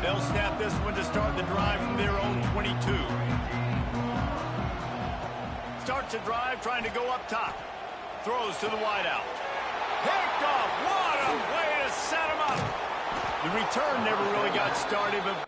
They'll snap this one to start the drive from their own 22. Starts the drive trying to go up top. Throws to the wideout. Picked off. What a way to set him up. The return never really got started, but...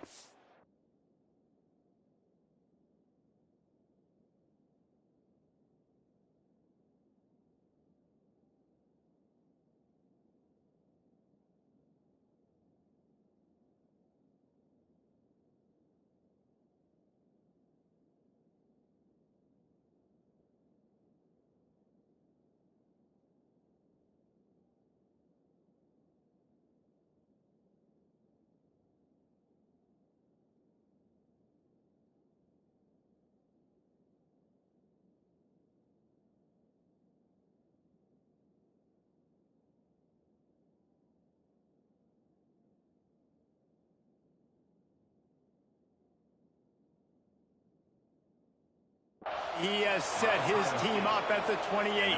He has set his team up at the 28.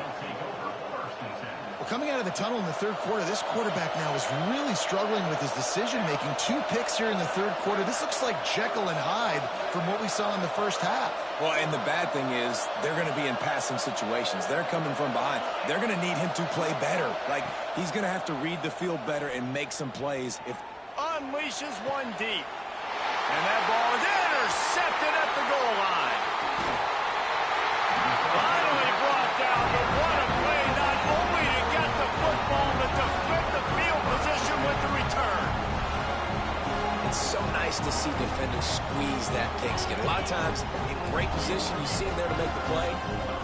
Well, coming out of the tunnel in the third quarter, this quarterback now is really struggling with his decision-making. 2 picks here in the third quarter. This looks like Jekyll and Hyde from what we saw in the first half. Well, and the bad thing is they're going to be in passing situations. They're coming from behind. They're going to need him to play better. Like, he's going to have to read the field better and make some plays. If unleashes one deep. And that ball is intercepted at the goal line. Finally brought down, but what a play, not only to get the football, but to flip the field position with the return. It's so nice to see defenders squeeze that pigskin. A lot of times, in great position, you see them there to make the play,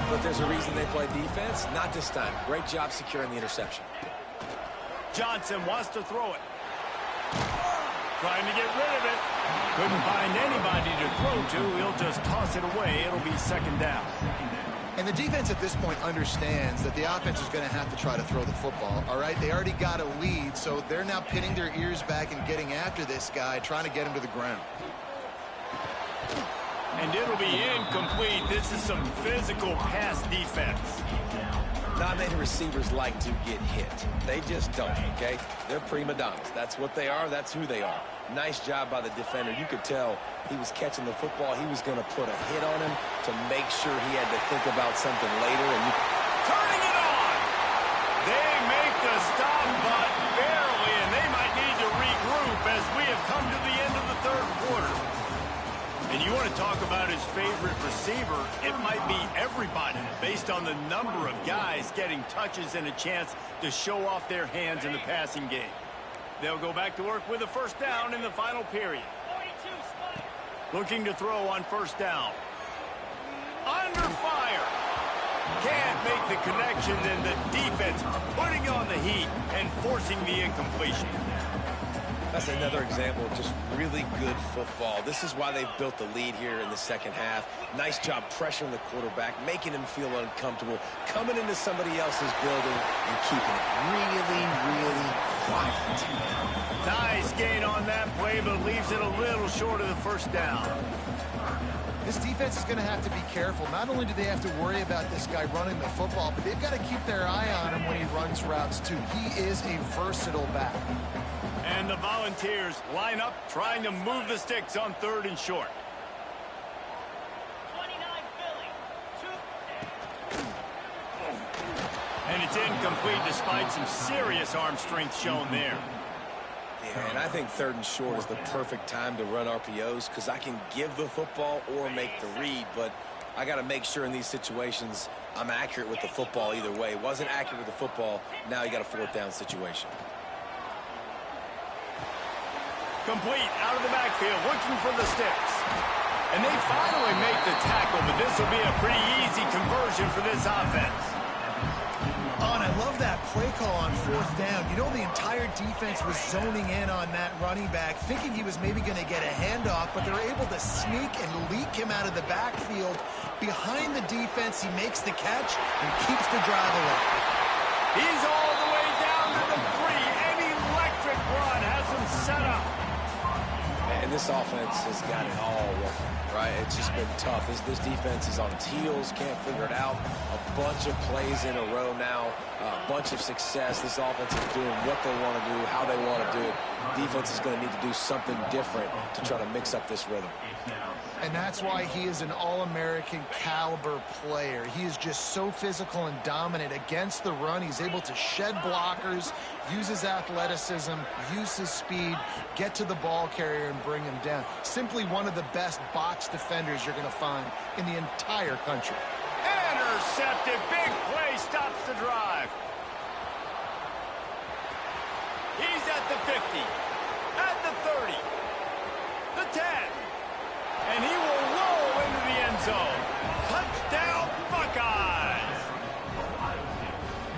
but there's a reason they play defense. Not this time. Great job securing the interception. Johnson wants to throw it. Trying to get rid of it. Couldn't find anybody to throw to. He'll just toss it away. It'll be second down. And the defense at this point understands that the offense is going to have to try to throw the football, all right? They already got a lead, so they're now pinning their ears back and getting after this guy, trying to get him to the ground. And it'll be incomplete. This is some physical pass defense. Not many receivers like to get hit. They just don't, okay? They're prima donnas. That's what they are. That's who they are. Nice job by the defender. You could tell he was catching the football. He was going to put a hit on him to make sure he had to think about something later. And turning it on. They make the stop, but barely, and they might need to regroup as we have come to the end of the third quarter. And you want to talk about his favorite receiver, it might be everybody based on the number of guys getting touches and a chance to show off their hands in the passing game. They'll go back to work with a first down in the final period. Looking to throw on first down. Under fire. Can't make the connection, and the defense putting on the heat and forcing the incompletion. That's another example of just really good football. This is why they've built the lead here in the second half. Nice job pressuring the quarterback, making him feel uncomfortable, coming into somebody else's building and keeping it really, really quiet. Nice gain on that play, but leaves it a little short of the first down. This defense is going to have to be careful. Not only do they have to worry about this guy running the football, but they've got to keep their eye on him when he runs routes too. He is a versatile back. And the Volunteers line up, trying to move the sticks on third and short. 29 Philly. And it's incomplete despite some serious arm strength shown there. Yeah, and I think third and short is the perfect time to run RPOs because I can give the football or make the read, but I got to make sure in these situations I'm accurate with the football either way. Wasn't accurate with the football, now you got a fourth down situation. Complete out of the backfield, looking for the sticks. And they finally make the tackle, but this will be a pretty easy conversion for this offense. Oh, and I love that play call on fourth down. You know, the entire defense was zoning in on that running back, thinking he was maybe going to get a handoff, but they're able to sneak and leak him out of the backfield. Behind the defense, he makes the catch and keeps the drive alive. He's all the way down to the 3. An electric run has him set up. And Man, this offense has got it all working, right? It's just been tough. This defense is on its heels, can't figure it out. A bunch of plays in a row now, a bunch of success. This offense is doing what they want to do, how they want to do it. Defense is going to need to do something different to try to mix up this rhythm. And that's why he is an All-American caliber player. He is just so physical and dominant against the run. He's able to shed blockers, use his athleticism, use his speed, get to the ball carrier and bring him down. Simply one of the best box defenders you're going to find in the entire country. Intercepted. Big play stops the drive. He's at the 50, at the 30, the 10. And he will roll into the end zone. Touchdown, Buckeyes!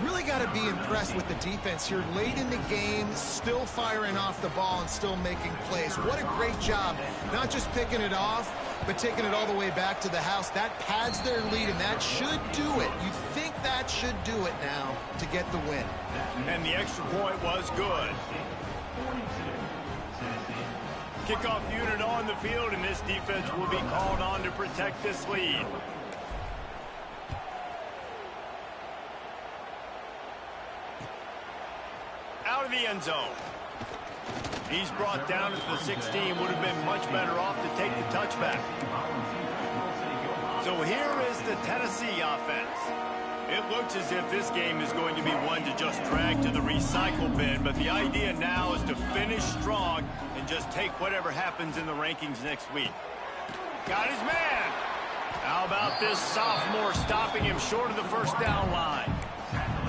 Really got to be impressed with the defense here. Late in the game, still firing off the ball and still making plays. What a great job. Not just picking it off, but taking it all the way back to the house. That pads their lead, and that should do it. You think that should do it now to get the win. And the extra point was good. Kickoff unit on the field, and this defense will be called on to protect this lead. Out of the end zone. He's brought down at the 16. Would have been much better off to take the touchback. So here is the Tennessee offense. It looks as if this game is going to be one to just drag to the recycle bin, but the idea now is to finish strong and just take whatever happens in the rankings next week. Got his man. How about this sophomore stopping him short of the first down line?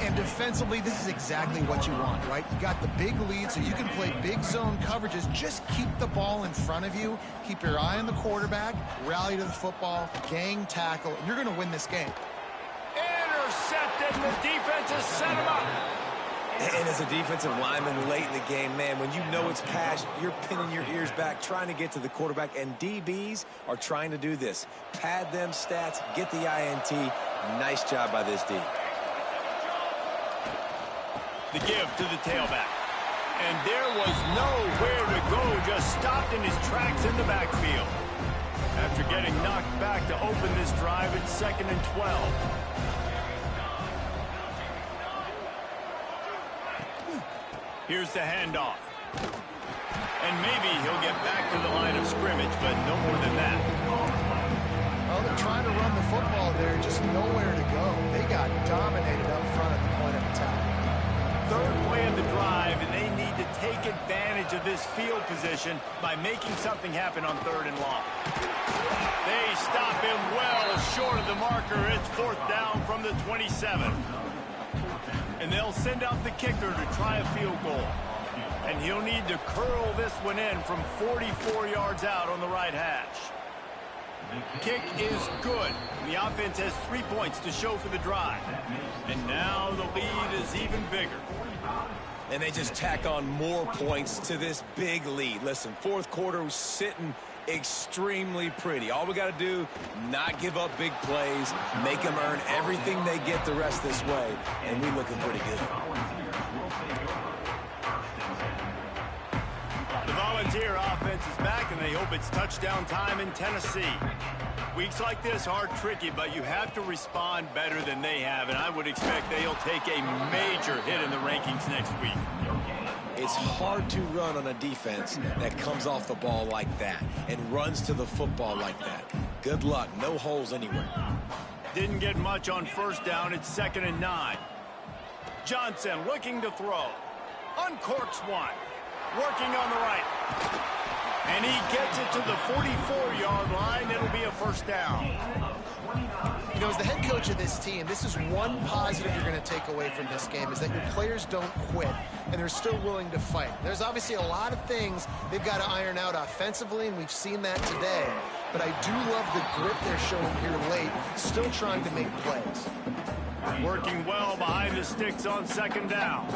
And defensively, this is exactly what you want, right? You got the big lead, so you can play big zone coverages. Just keep the ball in front of you. Keep your eye on the quarterback, rally to the football, gang tackle, and you're going to win this game. Intercepted, and the defense has set him up. And as a defensive lineman late in the game, man, when you know it's pass, you're pinning your ears back, trying to get to the quarterback, and DBs are trying to do this. Pad them stats, get the INT. Nice job by this D. The give to the tailback. And there was nowhere to go, just stopped in his tracks in the backfield. After getting knocked back to open this drive, it's 2nd and 12. Here's the handoff. And maybe he'll get back to the line of scrimmage, but no more than that. Well, they're trying to run the football there, just nowhere to go. They got dominated up front at the point of attack. Third play of the drive, and they need to take advantage of this field position by making something happen on 3rd and long. They stop him well short of the marker. It's 4th down from the 27. And they'll send out the kicker to try a field goal. And he'll need to curl this one in from 44 yards out on the right hash. Kick is good. The offense has 3 points to show for the drive. And now the lead is even bigger. And they just tack on more points to this big lead. Listen, 4th quarter was sitting extremely pretty. All we got to do, not give up big plays, make them earn everything they get the rest this way, and we looking pretty good. The Volunteer offense is back, and they hope it's touchdown time in Tennessee. Weeks like this are tricky, but you have to respond better than they have, and I would expect they'll take a major hit in the rankings next week. It's hard to run on a defense that comes off the ball like that and runs to the football like that. Good luck. No holes anywhere. Didn't get much on 1st down. It's 2nd and 9. Johnson looking to throw. Uncorks one. Working on the right. And he gets it to the 44-yard line. It'll be a 1st down. You know, as the head coach of this team, this is one positive you're going to take away from this game, is that your players don't quit, and they're still willing to fight. There's obviously a lot of things they've got to iron out offensively, and we've seen that today. But I do love the grit they're showing here late, still trying to make plays. Working well behind the sticks on 2nd down.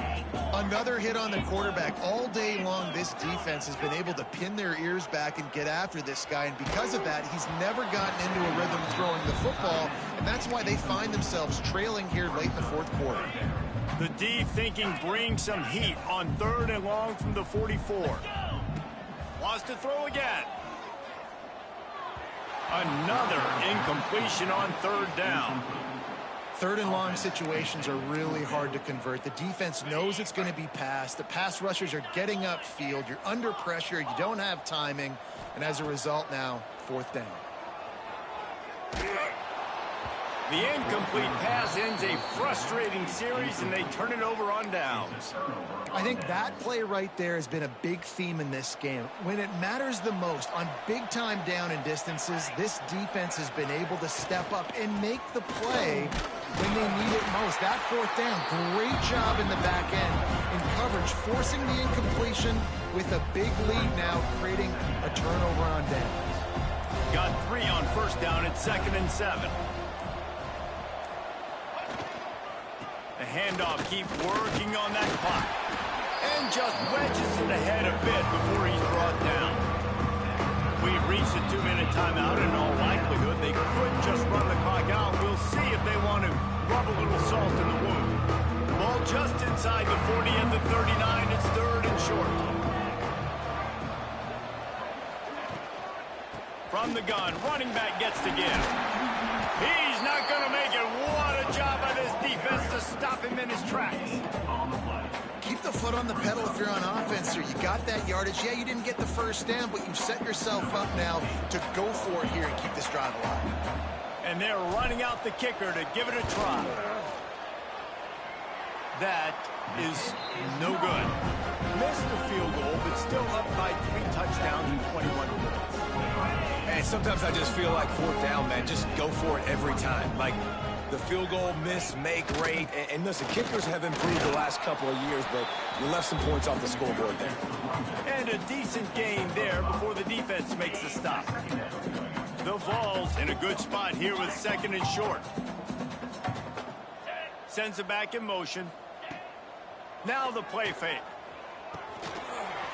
Another hit on the quarterback. All day long, this defense has been able to pin their ears back and get after this guy, and because of that, he's never gotten into a rhythm throwing the football, and that's why they find themselves trailing here late in the 4th quarter. The D thinking bring some heat on 3rd and long from the 44. Wants to throw again. Another incompletion on third down. Third and long situations are really hard to convert. The defense knows it's going to be passed. The pass rushers are getting upfield. You're under pressure. You don't have timing. And as a result now, fourth down. The incomplete pass ends a frustrating series, and they turn it over on downs. I think that play right there has been a big theme in this game. When it matters the most, on big-time down and distances, this defense has been able to step up and make the play when they need it most. That fourth down, great job in the back end in coverage, forcing the incompletion with a big lead now, creating a turnover on downs. Got 3 on first down at 2nd and 7. The handoff keeps working on that clock. And just wedges it ahead a bit before he's brought down. We've reached a 2-minute timeout. In all likelihood, they could just run the clock out. We'll see if they want to rub a little salt in the wound. Ball just inside the 40 at the 39. It's 3rd and short. From the gun, running back gets to give. He's not going to make it. What a job by this defense to stop him in his tracks. Keep the foot on the pedal if you're on offense here. You got that yardage. Yeah, you didn't get the first down, but you've set yourself up now to go for it here and keep this drive alive. And they're running out the kicker to give it a try. That is no good. Missed the field goal, but still up by 3 touchdowns and 21 points. And sometimes I just feel like fourth down, man, just go for it every time. Like the field goal, miss, make, great. And listen, kickers have improved the last couple of years, but you left some points off the scoreboard there. And a decent gain there before the defense makes the stop. The Vols in a good spot here with 2nd and short. Sends it back in motion. Now the play fake.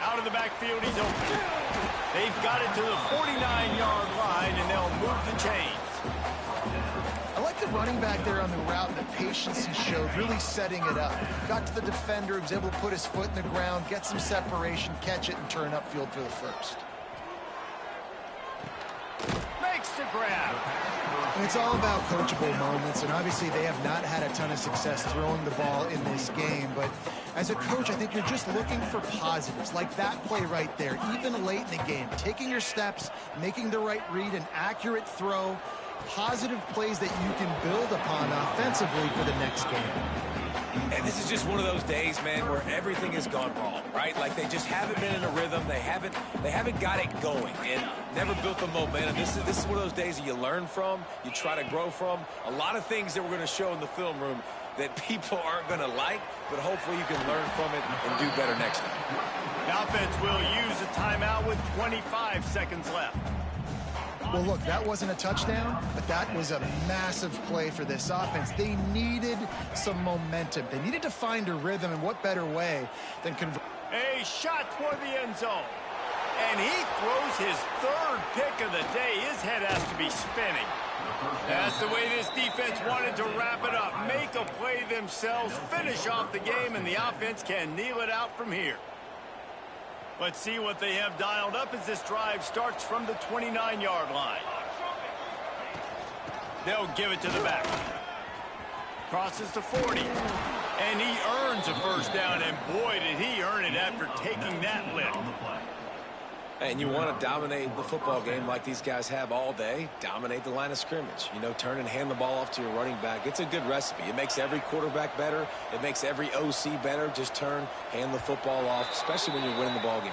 Out of the backfield, he's open. They've got it to the 49-yard line, and they'll move the chains. I like the running back there on the route and the patience he showed, really setting it up. Got to the defender, was able to put his foot in the ground, get some separation, catch it, and turn upfield for the first. Makes the grab. And it's all about coachable moments, and obviously they have not had a ton of success throwing the ball in this game, but as a coach, I think you're just looking for positives, like that play right there, even late in the game, taking your steps, making the right read, an accurate throw, positive plays that you can build upon offensively for the next game. And this is just one of those days, man, where everything has gone wrong, right? Like they just haven't been in a rhythm. They haven't got it going and never built the momentum. This is one of those days that you learn from, you try to grow from. A lot of things that we're going to show in the film room that people aren't going to like, but hopefully you can learn from it and do better next time. The offense will use a timeout with 25 seconds left. Well, look, that wasn't a touchdown, but that was a massive play for this offense. They needed some momentum. They needed to find a rhythm, and what better way than convert. A shot toward the end zone. And he throws his 3rd pick of the day. His head has to be spinning. That's the way this defense wanted to wrap it up. Make a play themselves, finish off the game, and the offense can kneel it out from here. Let's see what they have dialed up as this drive starts from the 29-yard line. They'll give it to the back. Crosses the 40. And he earns a first down, and boy, did he earn it after taking that lift. And you want to dominate the football game like these guys have all day, dominate the line of scrimmage. You know, turn and hand the ball off to your running back. It's a good recipe. It makes every quarterback better. It makes every OC better. Just turn, hand the football off, especially when you're winning the ball game.